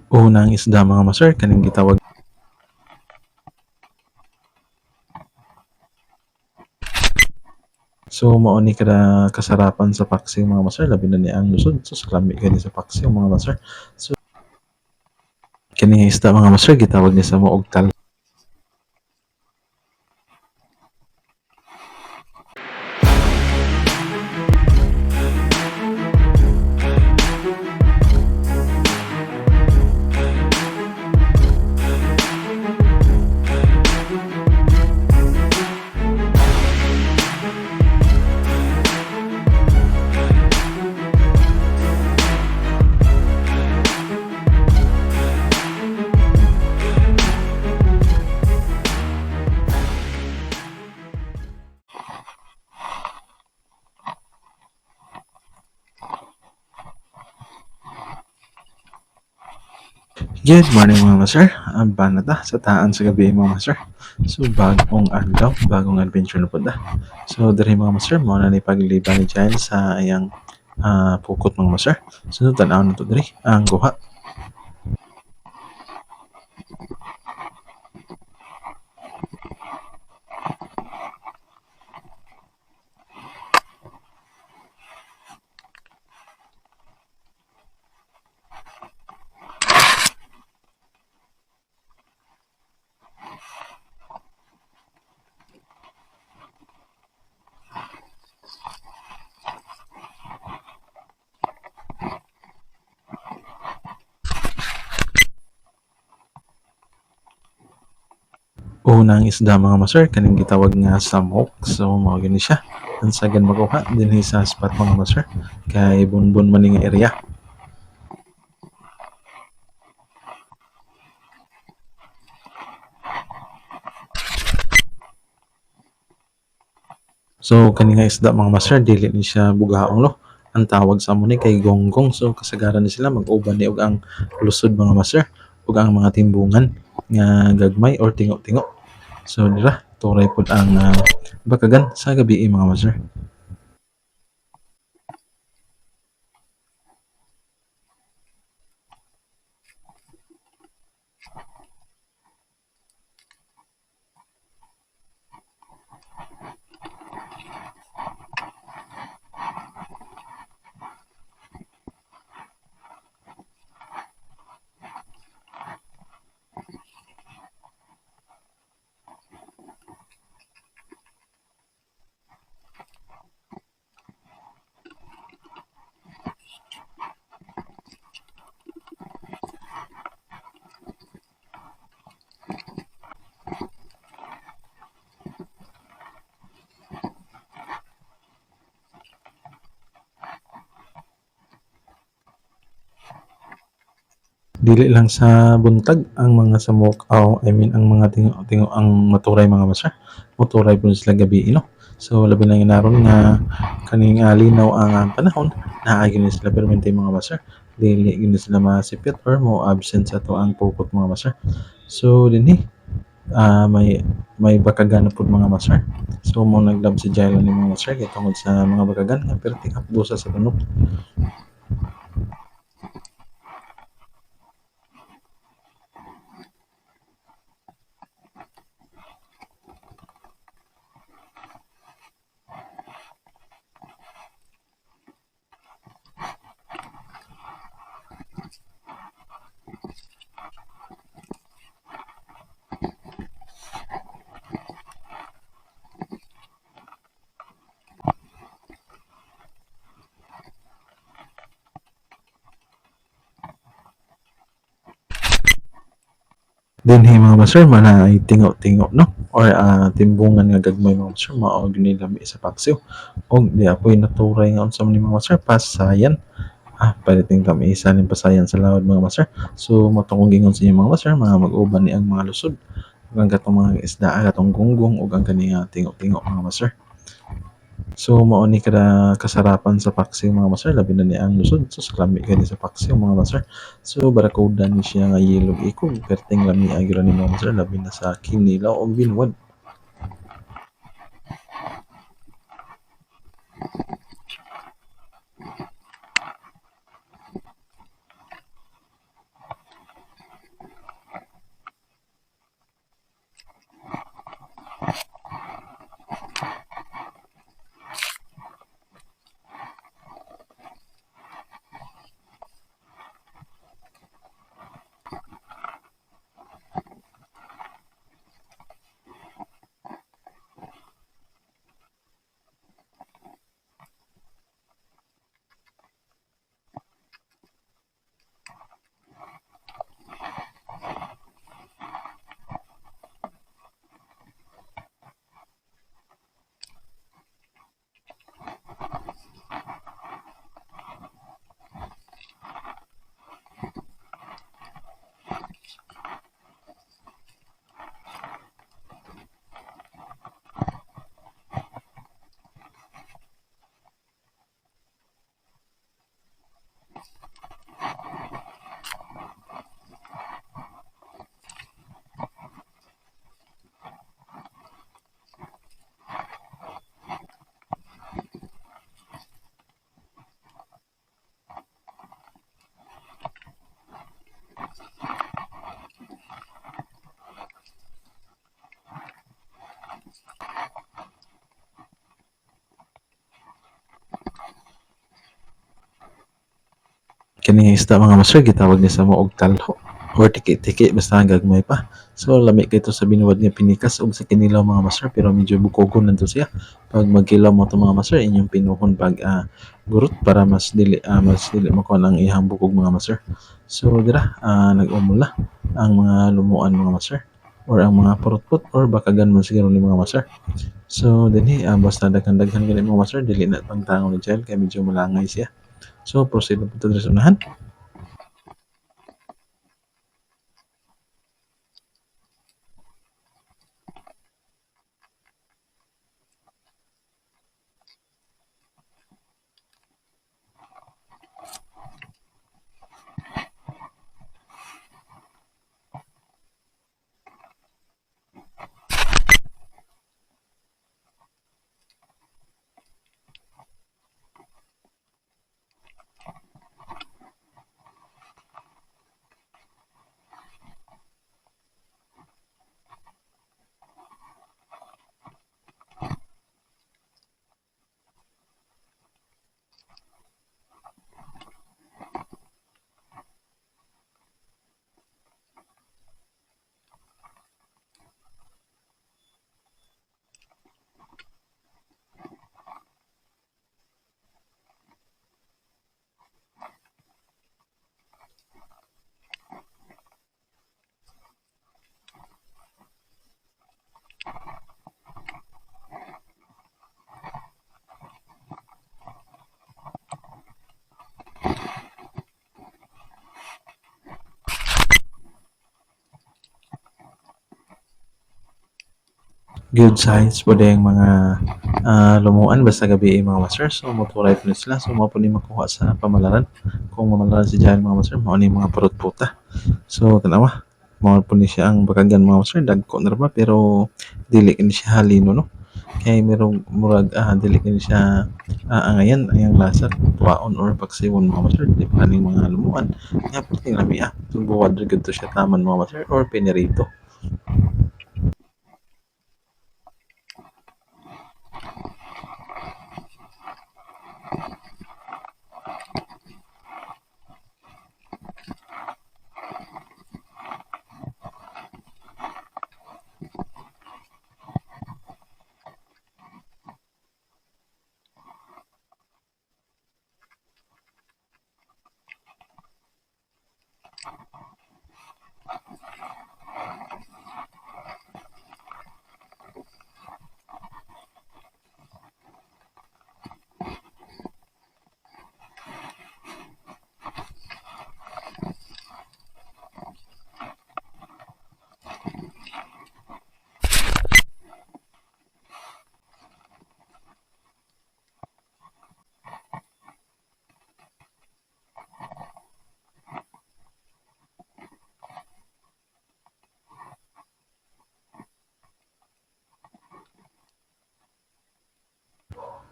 Unang isda mga master kaning gitawag. So mao ni kada kasarapan sa paksiw mga master, labi na ni ang lusod. So sa lami kani sa paksiw mga master. So kini isda mga master gitawag ni sa mo og tal. Good morning mga master. Ang banata sa taan sa gabi mga master. So bagong adlaw, bagong adventure na po da. So diri mga master mo na ni pagliban ni Giles sa ayang pukot mga master. So tanaw na to diri ang guha. Unang isda mga master kaning gitawag nga samok. So mao gani siya. Ang sagad makuha dinhi sa spot mga master kay bunbun man ni nga area. So kani nga isda mga master dili ni siya bugaong lo. Ang tawag sa amo ni kay gonggong. So kasagaran ni sila mag-uban ni og ang lusod mga master ug ang mga timbungan nga gagmay or tingo-tingo. So dira turay pud ang bakagan sa gabi mga master. Dili lang sa buntag ang mga samok I mean ang mga tingo-tingo ang maturay mga master. Maturay pud sila gabi no. So labi na inaron nga kaning linaw ang panahon naa gyud sila permente mga master. Dili gyud sila masipit or mo absent sa ato ang pukot mga master. So dinhi may bakagan na pud mga master. So mo naglab si Jailo ni mga master kay tungod sa mga bakagan nga perti busa sa tunok. Dinhi mga master ay tingo-tingo no or timbungan nga gagmay mga master mao gini lami sa paksiw og di apoy naturay nga unsa man ni mga master pasayan paliting tamisa ning pasayan sa lawad mga master. So matong gingon sa inyo mga master mga mag-uban ni ang mga lusod ug ang katong mga isda katong gunggong ug ang kani tingo-tingo mga master. So mao ni kada kasarapan sa paksiw mga master, labi na ni ang lusod. So sa lami kani sa paksiw mga master. So barakuda ni siya nga yellow ikog perting lami agira ni mga master, labi na sa kinilaw o binwad. kining isda mga master gitawag ni sa mo og talho or tiki-tiki basta gagmay pa. So lami kay to sa binuwad nga pinikas ug sa kinilaw mga master pero medyo bukogon na to siya. Pag magkilaw mo to mga master inyong pinuhon pag gurot para mas dili makuha ang ihang bukog mga master. So dira nag-umula ang mga lumuan mga master or ang mga purot-put or bakagan man siguro ni mga master. So dinhi basta daghan-daghan gani mga master dili na pang tangon ni child kay medyo malangay siya. So proceed na po to sa unahan. Good signs po yung mga lumuan basta gabi mga master. So moturay po sila. So mo po ni makuha sa pamalaran. Kung mamalaran si Jahan mga master, mo ni mga parot puta. So tanawa, mo po ni siya ang bakagan mga master. Dagko na ba pero dili kini siya halino no. Kay merong murag dili kini siya angayan ayang lasa tuwaon or paksiwon mga master. Di pa ning mga lumuan. Nga po tingnan mi Tubuwad rin to siya taman mga master or pinirito.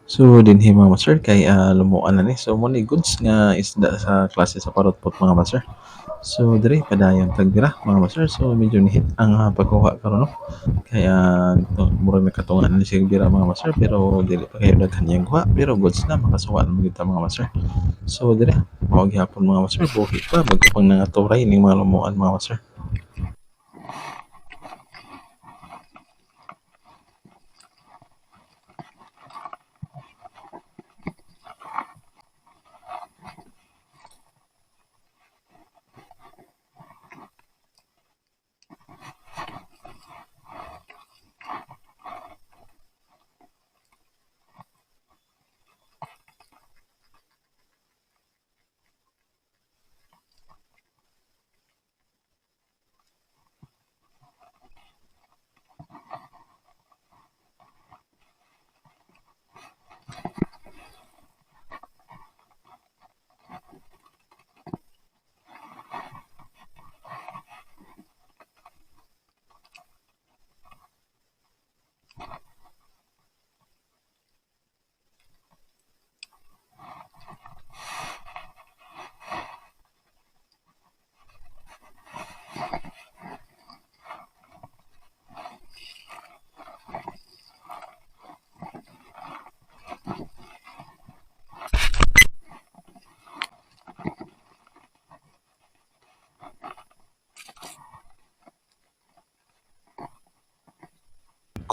So dinhi mga master kay lumuan na ni. So mo ni goods nga isda sa klase sa parotpot mga master. So diri padayon tagdira mga master. So medyo nihit ang pagkuha karon no. Kaya murag nakatunga na siya bira mga master pero dili pa kayo daghan yang kuha pero goods na makasuwa na kita mga master. So diri mao gyapon mga master buhi pa bago pang nangaturay ning mga lumuan mga master.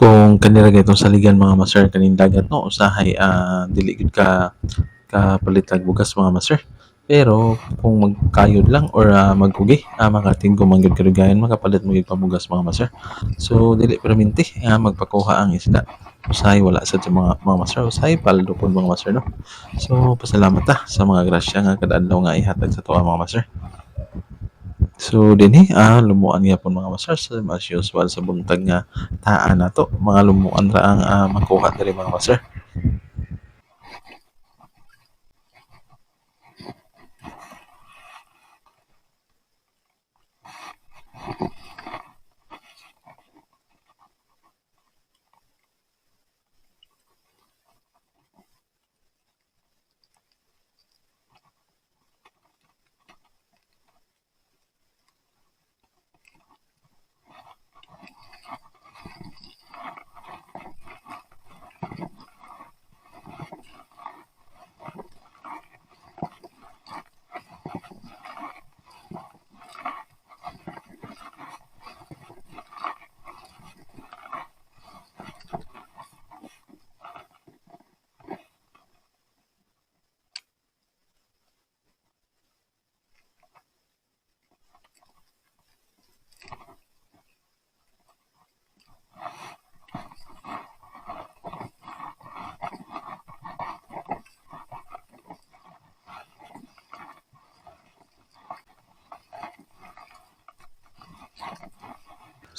kung kanira gaytong saligan mga master kaning dagat no usahay dili gid ka kapalit og bugas mga master. Pero kung magkayod lang or mag-ugi, makatinggo man gyud kadugayan makapalit mo gyud pamugas mga master. So dili perminti magpakuha ang isda. Usahay wala sad sa mga master, usahay paldo pod mga master no. So pasalamat sa mga grasya nga kada adlaw nga ihatag sa tuwa mga master. So dinhi lumuan gyapon mga master as usual sa buntag nga taan nato mga lumuan ra ang makuha diri mga master.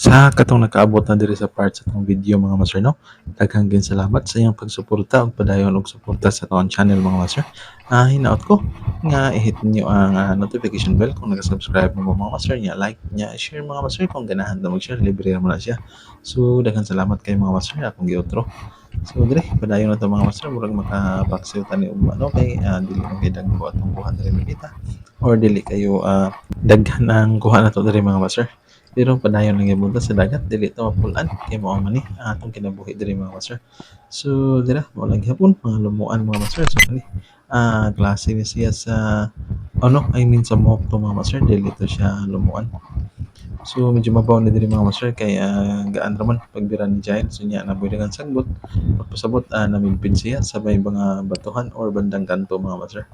Sa katong nakaabot na diri sa part sa itong video mga master no, daghang salamat sa iyong pagsuporta ug padayon og suporta sa atong channel mga master. Hinaot ko nga i-hit niyo ang notification bell kung naka-subscribe mo mga master niya, like niya, share mga master kung ganahan na mag-share, libre ra man na siya. So daghang salamat kay mga master akong giotro. So dire padayon na to mga master murag makapaksiw tani og ano kay dili man kay dagko atong kuha diri makita or dili kayo daghan ang kuha nato diri mga master. Pero padayon lang gyud sa dagat dili ta mapulan kay mao man ni ang atong kinabuhi diri mga master. So dira mao lang gyapon mga lumuan mga master. So kani klase ni siya sa ano I mean sa mock to mga master dili to siya lumuan. So medyo mabaw na diri mga master kay gaan ra man pagbira ni Giant so nya nabuhi daghang sagbot. Pagpasabot namigpid siya sa may mga batuhan or bandang kanto mga master.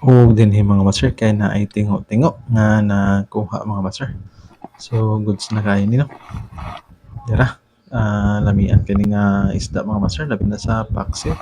Ug dinhi mga master kay naay tingo-tingo nga nakuha mga master. So goods na kayo ni no. Tara, lamian kini nga isda mga master labi na sa paksiw.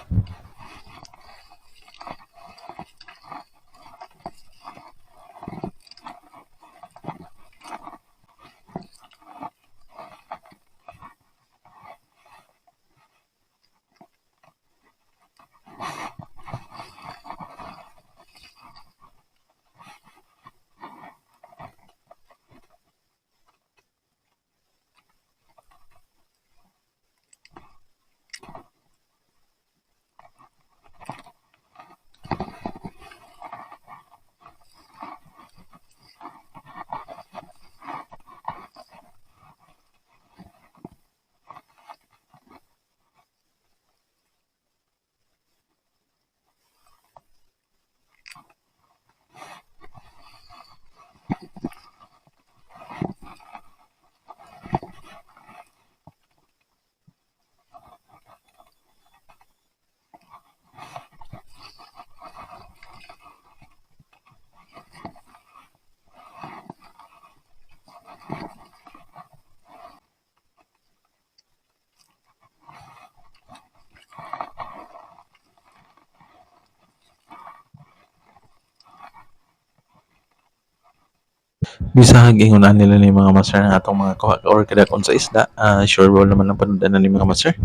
Bisag ingon nila ni mga master nga atong mga kuha or kadakon sa isda, sure ball naman ang panudana ni mga master.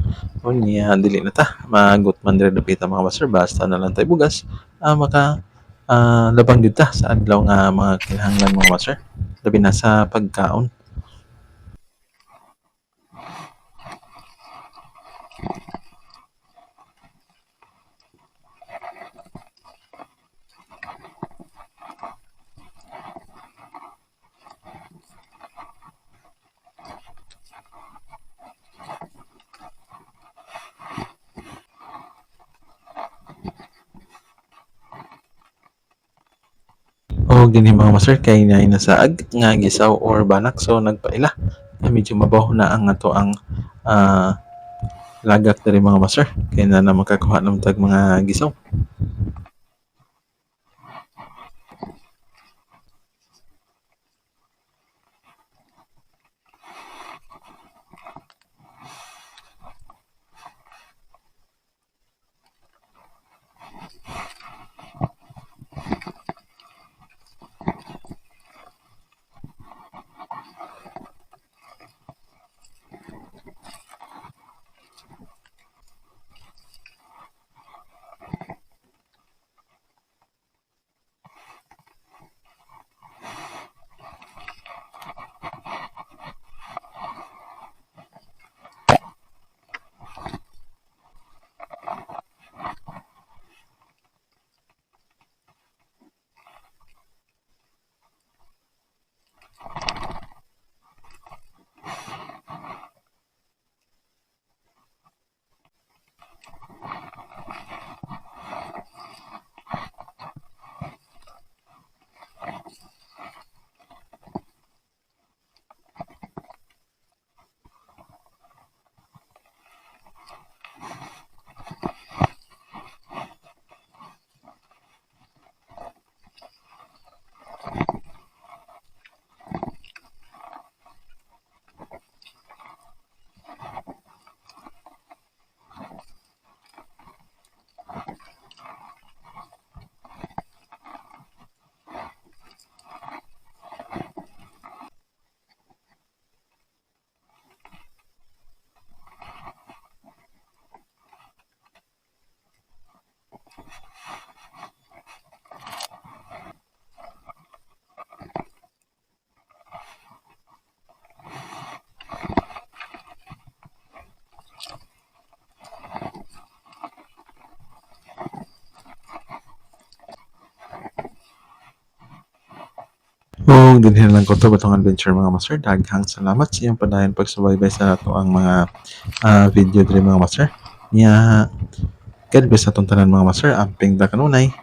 Unya dili na ta magut man diri dapit ang mga master basta na lang tay bugas, maka labang gyud ta sa adlaw nga mga kinahanglan mga master. Labi na sa pagkaon. O gini mga master kay naay nasaag nga gisaw or banak so nagpaila. Medyo mabaho na ang ato ang ah, lagak diri mga master kay na makakuha naman tag mga gisaw. O dinhi na lang ko to batong adventure mga master. Daghang salamat sa iyong padayon pagsubaybay sa ato ang mga video diri mga master. Nya God bless atong tanan mga master. Amping da kanunay.